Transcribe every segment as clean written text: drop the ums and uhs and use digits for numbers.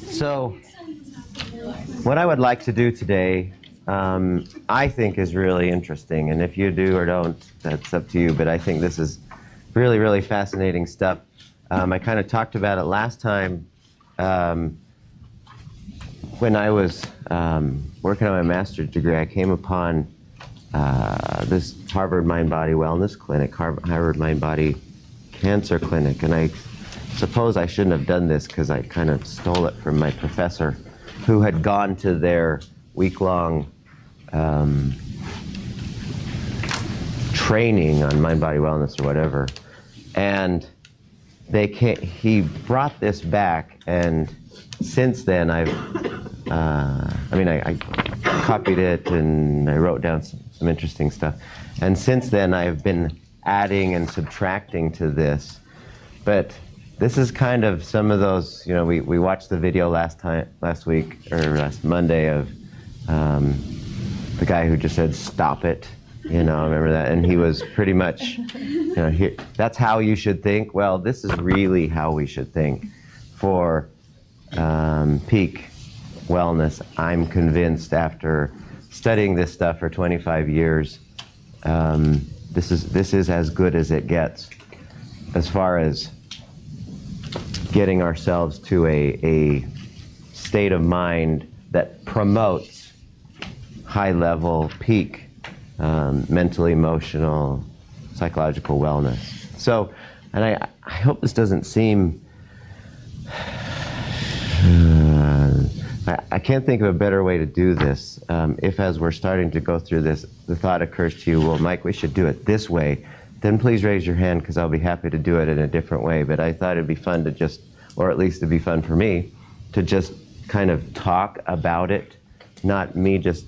So what I would like to do today, I think is really interesting, and if you do or don't, that's up to you, but I think this is really, really fascinating stuff. I kind of talked about it last time when I was working on my master's degree. I came upon this Harvard Mind-Body Wellness Clinic, Harvard Mind-Body Cancer Clinic, and I suppose I shouldn't have done this because I kind of stole it from my professor who had gone to their week-long training on mind-body wellness or whatever, and he brought this back, and since then I copied it and I wrote down some interesting stuff, and since then I've been adding and subtracting to this. But this is kind of some of those, you know, we watched the video last Monday of the guy who just said, "Stop it." You know, remember that? And he was pretty much, you know, that's how you should think. Well, this is really how we should think for peak wellness. I'm convinced after studying this stuff for 25 years, this is as good as it gets as far as getting ourselves to a state of mind that promotes high-level peak mental, emotional, psychological wellness. So, and I hope this doesn't seem, I can't think of a better way to do this. If as we're starting to go through this, the thought occurs to you, well, Mike, we should do it this way, then please raise your hand because I'll be happy to do it in a different way. But I thought it'd be fun to just, or at least it'd be fun for me, to just kind of talk about it, not me just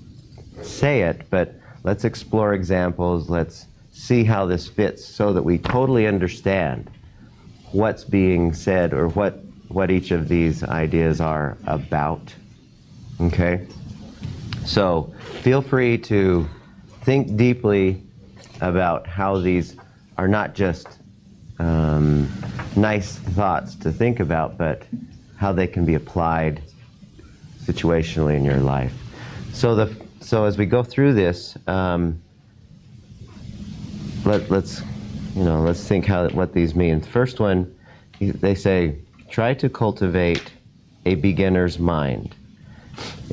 say it, but let's explore examples, let's see how this fits so that we totally understand what's being said or what each of these ideas are about. Okay? So feel free to think deeply about how these are not just nice thoughts to think about, but how they can be applied situationally in your life. So as we go through this, let's think what these mean. The first one, they say, try to cultivate a beginner's mind.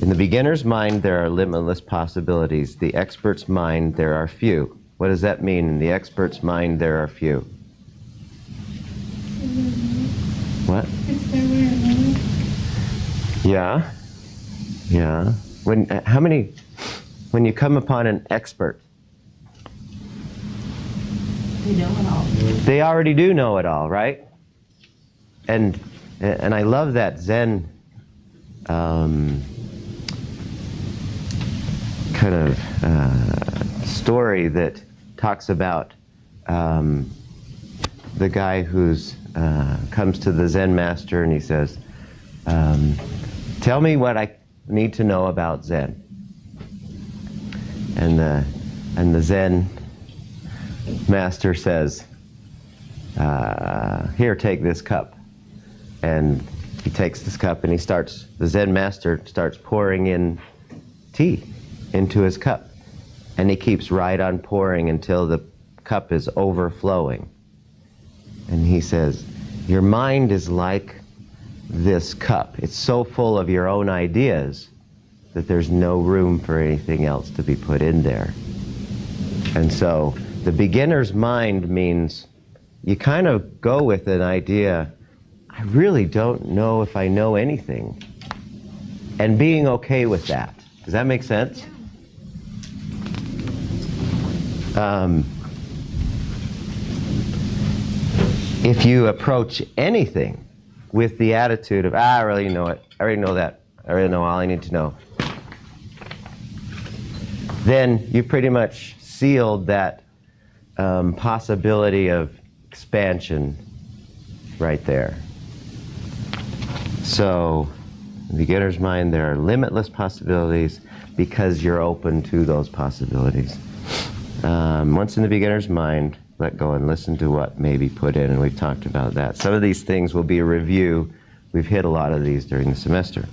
In the beginner's mind, there are limitless possibilities. The expert's mind, there are few. What does that mean? In the expert's mind, there are few. What? It's their way or another. Yeah. Yeah. When you come upon an expert, They know it all. they already do know it all, right? And I love that Zen kind of story that talks about the guy who's comes to the Zen master and he says, "Tell me what I need to know about Zen." And the Zen master says, "Here, take this cup." And he takes this cup and the Zen master starts pouring in tea into his cup. And he keeps right on pouring until the cup is overflowing. And he says, "Your mind is like this cup. It's so full of your own ideas that there's no room for anything else to be put in there." And so the beginner's mind means you kind of go with an idea, I really don't know if I know anything, and being okay with that. Does that make sense? If you approach anything with the attitude of, I already know it, I already know that, I already know all I need to know, then you pretty much sealed that possibility of expansion right there. So, in the beginner's mind, there are limitless possibilities because you're open to those possibilities. Once in the beginner's mind, let go and listen to what may be put in, and we've talked about that. Some of these things will be a review. we've hit a lot of these during the semester.